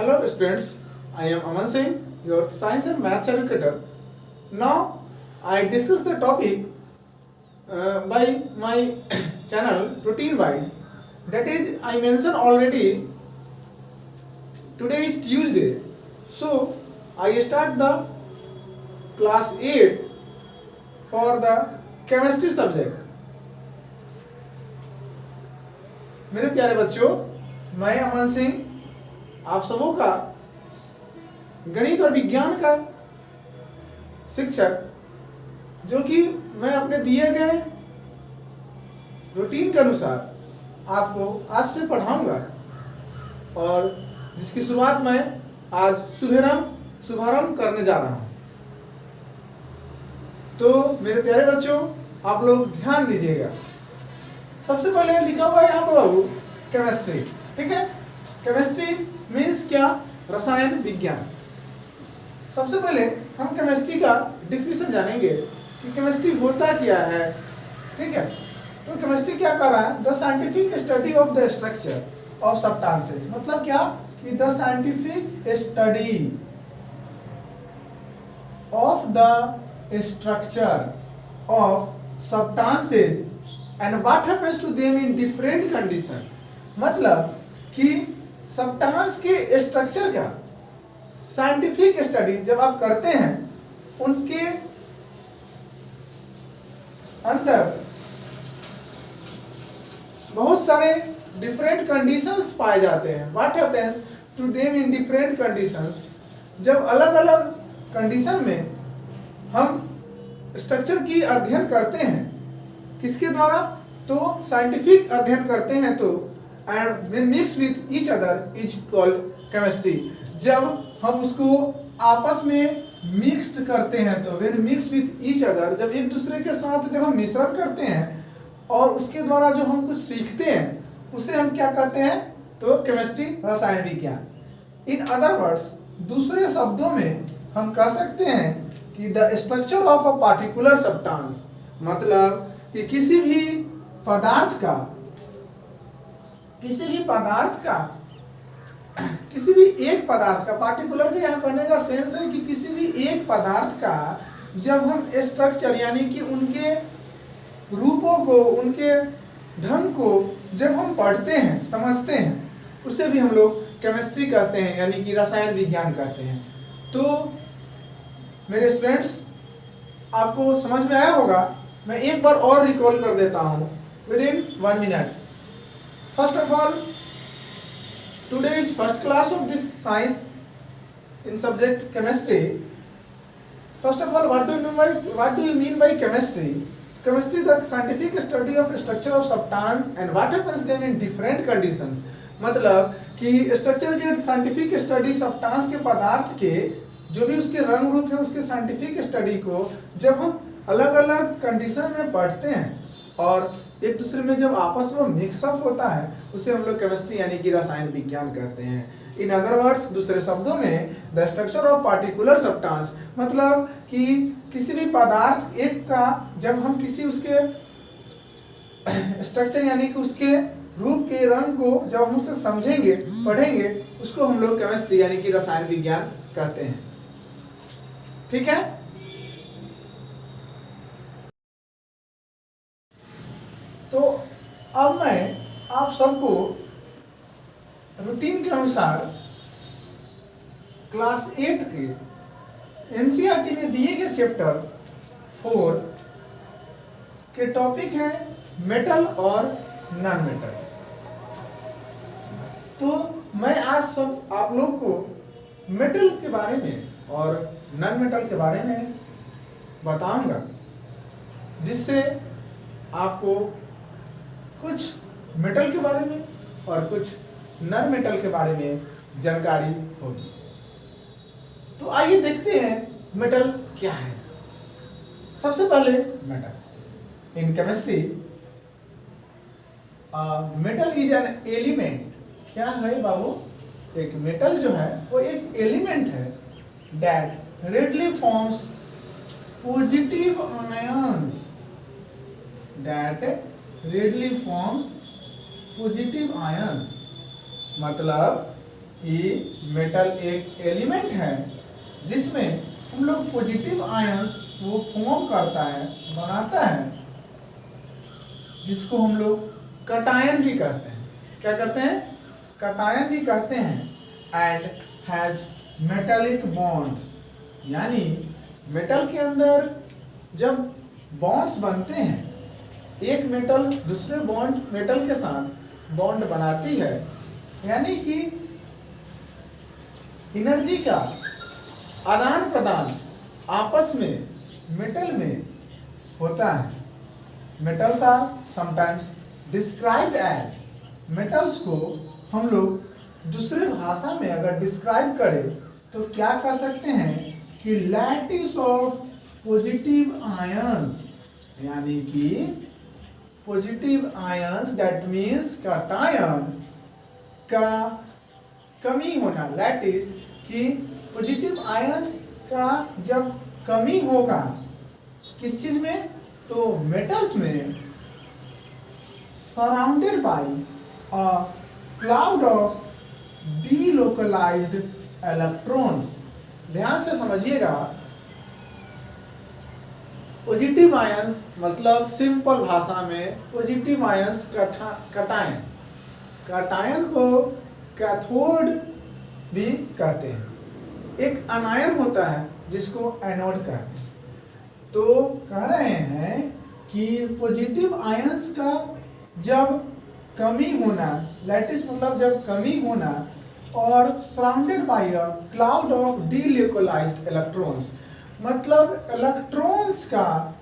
Hello students, I am Aman Singh, your science and maths educator. Now I discuss the topic by my channel routine wise. That is, I mentioned already, today is Tuesday. So I start the class 8 for the chemistry subject. मेरे प्यारे बच्चों, मैं अमन सिंह आप सबों का गणित और विज्ञान का शिक्षक, जो कि मैं अपने दिए गए रूटीन के अनुसार आपको आज से पढ़ाऊंगा और जिसकी शुरुआत मैं आज शुभारंभ करने जा रहा हूं। तो मेरे प्यारे बच्चों, आप लोग ध्यान दीजिएगा। सबसे पहले लिखा हुआ है यहाँ पर बाबू केमिस्ट्री, ठीक है। केमिस्ट्री मीन्स क्या? रसायन विज्ञान। सबसे पहले हम केमिस्ट्री का डिफिनेशन जानेंगे कि केमिस्ट्री होता क्या है, ठीक है। तो केमिस्ट्री क्या कर रहा है? The scientific study of the structure of substances. मतलब क्या कि the scientific study of the structure of substances and what happens to them in different condition. मतलब कि सब्सटेंस के स्ट्रक्चर का साइंटिफिक स्टडी जब आप करते हैं, उनके अंदर बहुत सारे डिफरेंट कंडीशंस पाए जाते हैं। What happens to them in different conditions. जब अलग अलग कंडीशन में हम स्ट्रक्चर की अध्ययन करते हैं, किसके द्वारा? तो साइंटिफिक अध्ययन करते हैं, तो and when mix with each other is called chemistry. जब हम उसको आपस में मिक्स्ड करते हैं, तो when mix with each other, जब एक दूसरे के साथ जब हम मिश्रण करते हैं और उसके द्वारा जो हम कुछ सीखते हैं, उसे हम क्या कहते हैं? तो केमिस्ट्री, रसायन विज्ञान। इन अदर वर्ड्स, दूसरे शब्दों में हम कह सकते हैं कि the structure of a particular substance. मतलब कि किसी भी पदार्थ एक पदार्थ का पार्टिकुलर के यहाँ करने का सेंस है कि किसी भी एक पदार्थ का जब हम स्ट्रक्चर यानी कि उनके रूपों को, उनके ढंग को जब हम पढ़ते हैं, समझते हैं, उसे भी हम लोग केमिस्ट्री कहते हैं, यानी कि रसायन विज्ञान कहते हैं। तो मेरे स्टूडेंट्स, आपको समझ में आया होगा। मैं एक बार और रिकॉल कर देता हूं with in 1 minute. First of all, today is first class of this science in subject chemistry. First of all, what do you mean by chemistry? Chemistry, the scientific study of structure of substance and what happens them in different conditions। मतलब कि structure के scientific study substance के पदार्थ के जो भी उसके रंग रूप है, उसके साइंटिफिक स्टडी को जब हम अलग अलग कंडीशन में पढ़ते हैं और एक दूसरे में जब आपस में मिक्सअप होता है, उसे हम लोग केमिस्ट्री यानी कि रसायन विज्ञान कहते हैं। इन अदर वर्ड्स, दूसरे शब्दों में, the structure of particular substance. मतलब कि किसी भी पदार्थ एक का जब हम किसी उसके स्ट्रक्चर यानी कि उसके रूप के रंग को जब हम उसे समझेंगे, पढ़ेंगे, उसको हम लोग केमिस्ट्री यानी कि रसायन विज्ञान कहते हैं, ठीक है। तो अब मैं आप सबको रूटीन के अनुसार क्लास 8 के एनसीईआरटी में दिए गए चैप्टर 4 के टॉपिक हैं मेटल और नॉन मेटल। तो मैं आज सब आप लोग को मेटल के बारे में और नॉन मेटल के बारे में बताऊंगा, जिससे आपको कुछ मेटल के बारे में और कुछ नॉन मेटल के बारे में जानकारी होगी। तो आइए देखते हैं मेटल क्या है। सबसे पहले metal in chemistry, metal is an element. क्या है बाबू? एक मेटल जो है वो एक एलिमेंट है that readily forms positive ions, that readily forms positive ions। मतलब कि मेटल एक एलिमेंट है जिसमें हम लोग पॉजिटिव आयंस वो फॉर्म करता है, बनाता है, जिसको हम लोग कटायन भी कहते हैं। क्या करते हैं? कटायन भी कहते हैं। एंड हैज मेटालिक बॉन्ड्स, यानी मेटल के अंदर जब बॉन्ड्स बनते हैं, एक मेटल दूसरे मेटल के साथ बॉन्ड बनाती है, यानी कि एनर्जी का आदान प्रदान आपस में मेटल में होता है। Metals are sometimes described as, metals को हम लोग दूसरे भाषा में अगर डिस्क्राइब करें तो क्या कह सकते हैं कि लैटिस ऑफ पॉजिटिव आयंस, यानी कि positive ions that means cation का कमी होना, लैटिस कि पॉजिटिव आयंस का जब कमी होगा किस चीज में, तो मेटल्स में, surrounded by a cloud of delocalised electrons. ध्यान से समझिएगा, पॉजिटिव आयंस मतलब सिंपल भाषा में पॉजिटिव आयंस कटायन, कटायन को कैथोड भी कहते हैं। एक अनायन होता है जिसको एनोड कहते हैं। तो कह रहे हैं कि पॉजिटिव आयंस का जब कमी होना, लैटिस मतलब जब कमी होना, और surrounded by a cloud of delocalised electrons, मतलब इलेक्ट्रॉन्स का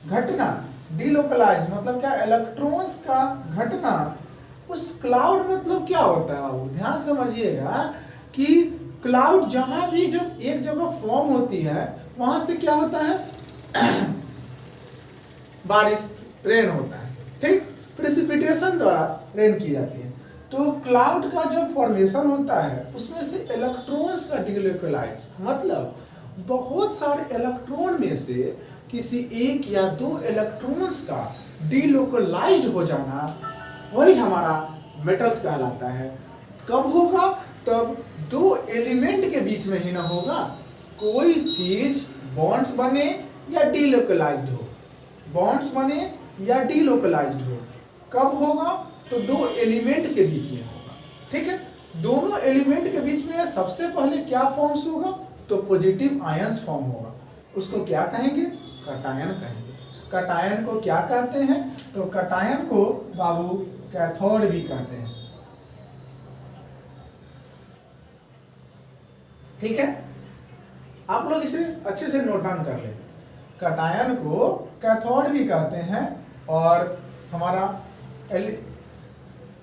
घटना, डीलोकलाइज मतलब क्या, इलेक्ट्रॉन्स का घटना, उस क्लाउड मतलब क्या होता है बाबू, ध्यान समझिएगा कि क्लाउड जहां भी जब एक जगह फॉर्म होती है वहां से क्या होता है बारिश, रेन होता है, ठीक, प्रेसिपिटेशन द्वारा रेन की जाती है। तो क्लाउड का जो फॉर्मेशन होता है उसमें से इलेक्ट्रॉन्स का डीलोकलाइज मतलब बहुत सारे इलेक्ट्रॉन में से किसी एक या दो इलेक्ट्रॉन्स का डीलोकलाइज्ड हो जाना, वही हमारा मेटल्स कहलाता है। कब होगा? तब दो एलिमेंट के बीच में ही ना होगा, कोई चीज बॉन्ड्स बने या डीलोकलाइज्ड हो, बॉन्ड्स बने या डीलोकलाइज्ड हो। कब होगा? तो दो एलिमेंट के बीच में होगा, ठीक है। दोनों एलिमेंट के बीच में सबसे पहले क्या फॉर्म्स होगा? तो पॉजिटिव आयंस फॉर्म होगा, उसको क्या कहेंगे? कटायन कहेंगे। कटायन को क्या कहते हैं? तो कटायन को बाबू कैथोड भी कहते हैं, ठीक है। आप लोग इसे अच्छे से नोट डाउन कर लें। कटायन को कैथोड भी कहते हैं और हमारा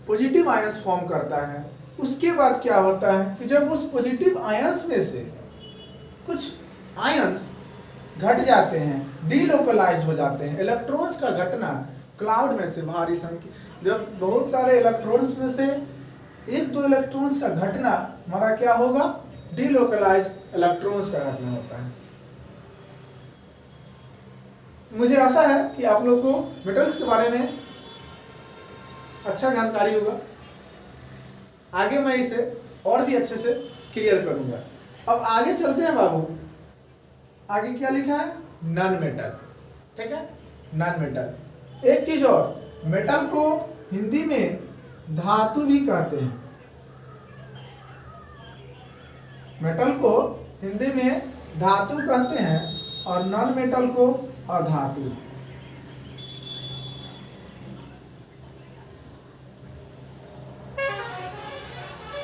पॉजिटिव आयंस फॉर्म करता है। उसके बाद क्या होता है कि जब उस पॉजिटिव आयंस में से कुछ आयंस घट जाते हैं, डीलोकलाइज हो जाते हैं, इलेक्ट्रॉन्स का घटना, क्लाउड में से भारी संख्या, जब बहुत सारे इलेक्ट्रॉन्स में से एक दो इलेक्ट्रॉन्स का घटना, हमारा क्या होगा? डीलोकलाइज इलेक्ट्रॉन्स का घटना होता है। मुझे आशा है कि आप लोगों को मेटल्स के बारे में अच्छा जानकारी होगा। आगे मैं इसे और भी अच्छे से क्लियर करूंगा। अब आगे चलते हैं बाबू। आगे क्या लिखा है? नॉन मेटल, ठीक है, नॉन मेटल। एक चीज और, मेटल को हिंदी में धातु भी कहते हैं। मेटल को हिंदी में धातु कहते हैं और नॉन मेटल को अधातु।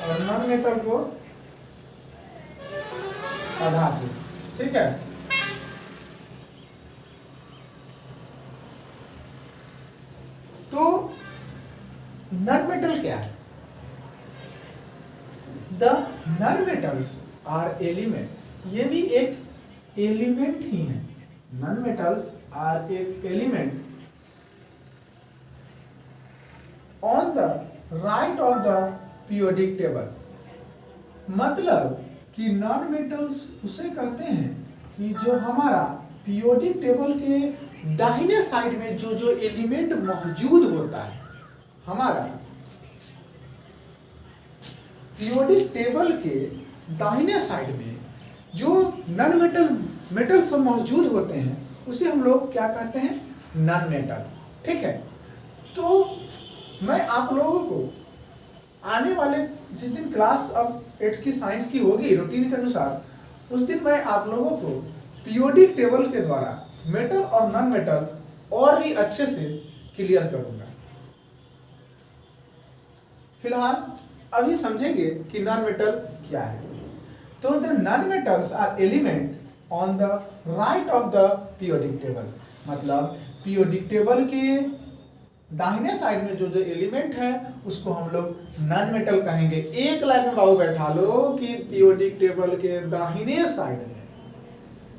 और नॉन मेटल को अधातु, ठीक है। तो नॉन मेटल क्या है? The non metals are element, ये भी एक एलिमेंट ही है। नॉन मेटल्स आर एक element on the right of the periodic table. मतलब कि नॉन मेटल्स उसे कहते हैं कि जो हमारा पीरियोडिक टेबल के दाहिने साइड में जो जो एलिमेंट मौजूद होता है, हमारा पीरियोडिक टेबल के दाहिने साइड में जो नॉन मेटल सब मौजूद होते हैं उसे हम लोग क्या कहते हैं, नॉन मेटल। ठीक है, तो मैं आप लोगों को आने वाले जिस दिन क्लास अब 8 की साइंस की होगी रूटीन के अनुसार, उस दिन मैं आप लोगों को पीरियोडिक टेबल के द्वारा मेटल और नॉन मेटल और भी अच्छे से क्लियर करूंगा। फिलहाल अभी समझेंगे कि नॉन मेटल क्या है। तो the non metals are element on the right of the periodic table, मतलब पीरियोडिक टेबल के दाहिने साइड में जो जो एलिमेंट है उसको हम लोग नॉन मेटल कहेंगे। एक लाइन में बाबू बैठा लो कि पीरियोडिक टेबल के दाहिने साइड में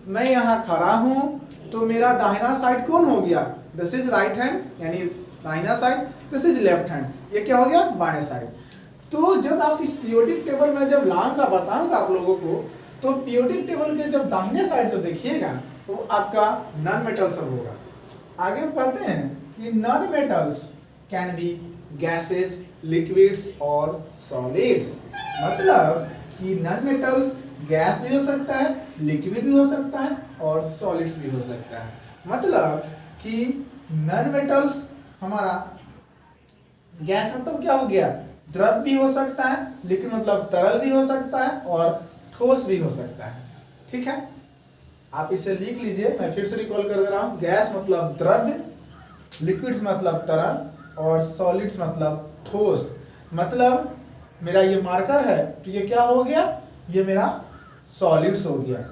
मैं यहाँ खड़ा हूं तो मेरा दाहिना साइड कौन हो गया, दिस इज राइट हैंड यानी दाहिना side, this is left hand, ये क्या हो गया, बाएं साइड। तो जब आप इस पीरियोडिक टेबल में जब लाऊंगा बताऊंगा आप लोगों को, तो पीरियोडिक टेबल के जब दाहिने साइड जो देखिएगा वो आपका नॉन मेटल सब होगा। आगे कहते हैं कि non metals can be gases, liquids और सॉलिड्स, मतलब कि नॉन मेटल्स गैस भी हो सकता है, लिक्विड भी हो सकता है और सॉलिड्स भी हो सकता है। मतलब कि नॉन मेटल्स हमारा गैस मतलब क्या हो गया, द्रव भी हो सकता है, लिक्विड मतलब तरल भी हो सकता है और ठोस भी हो सकता है। ठीक है, आप इसे लिख लीजिए, मैं फिर से रिकॉल कर दे रहा हूं। गैस मतलब द्रव्य, लिक्विड्स मतलब तरल और सॉलिड्स मतलब ठोस। मतलब मेरा ये मार्कर है तो ये क्या हो गया, ये मेरा सॉलिड्स हो गया।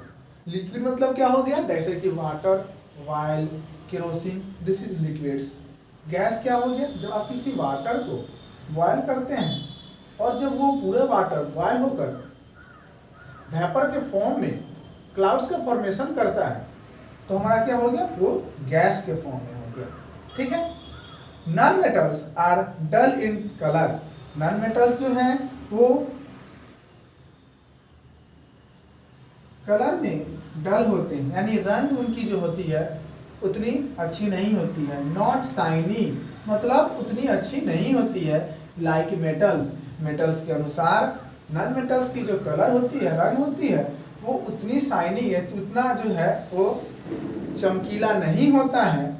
लिक्विड मतलब क्या हो गया, जैसे कि water, oil, kerosene, this is liquids. Gas क्या हो गया, जब आप किसी वाटर को बॉयल करते हैं और जब वो पूरे वाटर बॉयल होकर वेपर के फॉर्म में क्लाउड्स का फॉर्मेशन करता है तो हमारा क्या हो गया, वो गैस के फॉर्म में हो गया। ठीक है, non metals are dull in colour, non metals जो हैं वो कलर में डल होते हैं, यानी रंग उनकी जो होती है उतनी अच्छी नहीं होती है। नॉट शाइनी मतलब उतनी अच्छी नहीं होती है। लाइक मेटल्स, मेटल्स के अनुसार नॉन मेटल्स की जो कलर होती है, रंग होती है, वो उतनी शाइनी है, उतना जो है वो चमकीला नहीं होता है।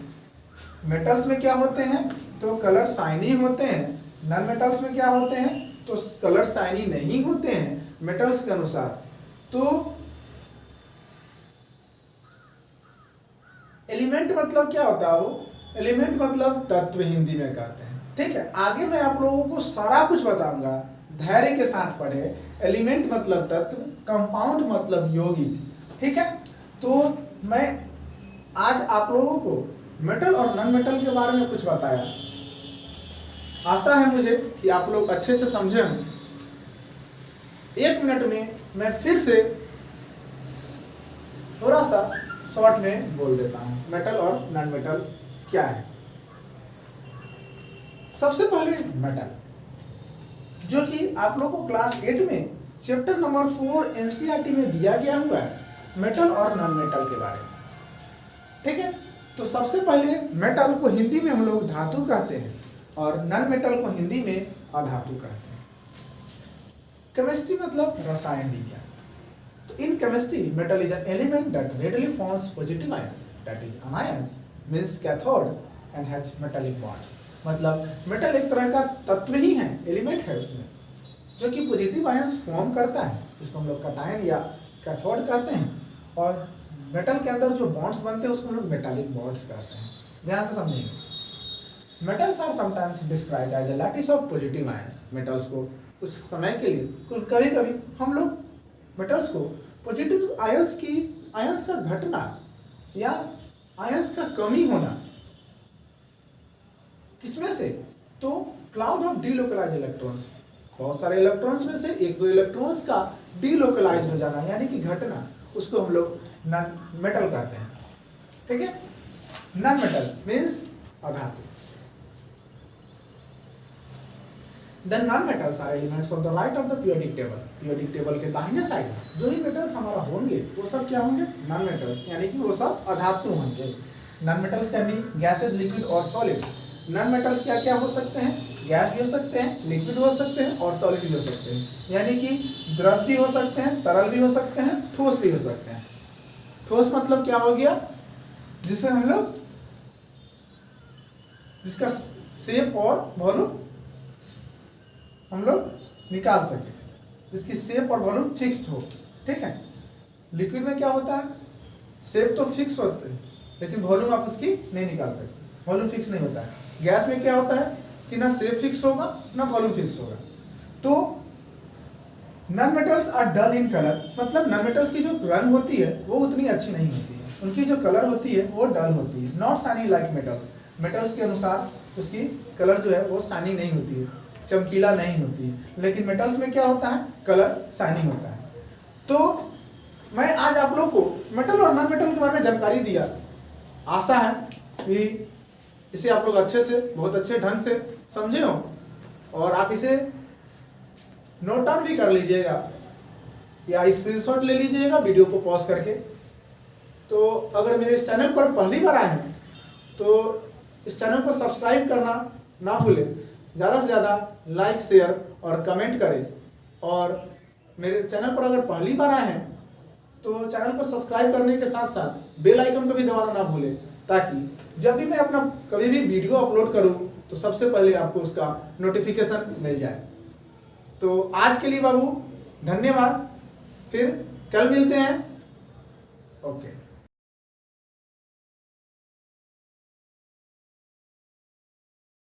मेटल्स में क्या होते हैं तो कलर शाइनी होते हैं, नॉन मेटल्स में क्या होते हैं तो कलर शाइनी नहीं होते हैं मेटल्स के अनुसार। तो एलिमेंट मतलब क्या होता है, वो एलिमेंट मतलब तत्व हिंदी में कहते हैं। ठीक है, आगे मैं आप लोगों को सारा कुछ बताऊंगा, धैर्य के साथ पढ़े। एलिमेंट मतलब तत्व, कंपाउंड मतलब यौगिक। ठीक है, तो मैं आज आप लोगों को मेटल और नॉन मेटल के बारे में कुछ बताया। आशा है मुझे कि आप लोग अच्छे से समझे हों। 1 मिनट में मैं फिर से थोड़ा सा शॉर्ट में बोल देता हूं मेटल और नॉन मेटल क्या है। सबसे पहले मेटल, जो कि आप लोगों को क्लास 8 में चैप्टर नंबर 4 एनसीईआरटी में दिया गया हुआ है, मेटल और नॉन मेटल के बारे में। ठीक है, तो सबसे पहले मेटल को हिंदी में हम लोग धातु कहते हैं और नॉन मेटल को हिंदी में अधातु कहते हैं। केमिस्ट्री मतलब रसायन विज्ञान। तो in chemistry metal is an element that readily forms positive ions, that is anions means cathode and has metallic bonds। मतलब मेटल एक तरह का तत्व ही है, एलिमेंट है उसमें, जो कि पॉजिटिव आयंस फॉर्म करता है, जिसको हम लोग कैटायन या कैथोड कहते हैं। और मेटल के अंदर जो बॉन्ड्स बनते हैं उसको हम लोग मेटालिक बॉन्ड्स कहते हैं। ध्यान से समझेंगे। Metals are sometimes described as a lattice of positive ions. Metals को कुछ समय के लिए, कभी कभी हम लोग मेटल्स को पॉजिटिव आयंस का घटना या आयंस का कमी होना, किसमें से, तो क्लाउड ऑफ डीलोकलाइज इलेक्ट्रॉन्स, बहुत सारे इलेक्ट्रॉन्स में से 1-2 इलेक्ट्रॉन्स का डीलोकलाइज हो जाना यानी कि घटना, उसको हम लोग नॉन मेटल कहते हैं। ठीक है, नॉन मेटल मीन्स अधातु। Then non-metals are elements on the right of the periodic table। periodic table के दाहिने साइड जो भी मेटल्स हमारा होंगे वो सब क्या होंगे, नॉन मेटल्स, यानी कि वो सब अधातु होंगे। Non metals can be gases, liquid और सॉलिड्स। नॉन मेटल्स क्या क्या हो सकते हैं? गैस भी हो सकते हैं, लिक्विड हो सकते हैं और सॉलिड भी हो सकते हैं। यानी कि द्रव भी हो सकते हैं, तरल भी हो सकते हैं, ठोस भी हो सकते हैं। ठोस मतलब क्या हो गया? जिसे हम लोग जिसका शेप और वॉल्यूम हम लोग निकाल सके, जिसकी शेप और वॉल्यूम फिक्स्ड हो। ठीक है। लिक्विड में क्या होता है? शेप तो फिक्स होते हैं लेकिन वॉल्यूम आप उसकी नहीं निकाल सकते, वॉल्यूम फिक्स नहीं होता है। गैस में क्या होता है कि ना शेप फिक्स होगा ना वॉल्यूम फिक्स होगा। तो non metals are dull in colour, मतलब नॉन मेटल्स की जो रंग होती है वो उतनी अच्छी नहीं होती है, उनकी जो कलर होती है वो डल होती है। Not shiny like metals, metals के अनुसार उसकी कलर जो है वो शाइनी नहीं होती है, चमकीला नहीं होती है। लेकिन मेटल्स में क्या होता है? कलर शाइनी होता है। तो मैं आज आप लोग को मेटल और नॉन मेटल के बारे में जानकारी दिया। आशा है कि इसे आप लोग अच्छे से, बहुत अच्छे ढंग से समझे हो और आप इसे नोट डाउन भी कर लीजिएगा या स्क्रीनशॉट ले लीजिएगा वीडियो को पॉज करके। तो अगर मेरे इस चैनल पर पहली बार आए हैं तो इस चैनल को सब्सक्राइब करना ना भूलें, ज़्यादा से ज़्यादा लाइक, शेयर और कमेंट करें। और मेरे चैनल पर अगर पहली बार आए हैं तो चैनल को सब्सक्राइब करने के साथ साथ बेल आइकन को भी दबाना ना भूलें, ताकि जब भी मैं अपना कभी भी वीडियो अपलोड करूं तो सबसे पहले आपको उसका नोटिफिकेशन मिल जाए। तो आज के लिए बाबू धन्यवाद, फिर कल मिलते हैं। ओके।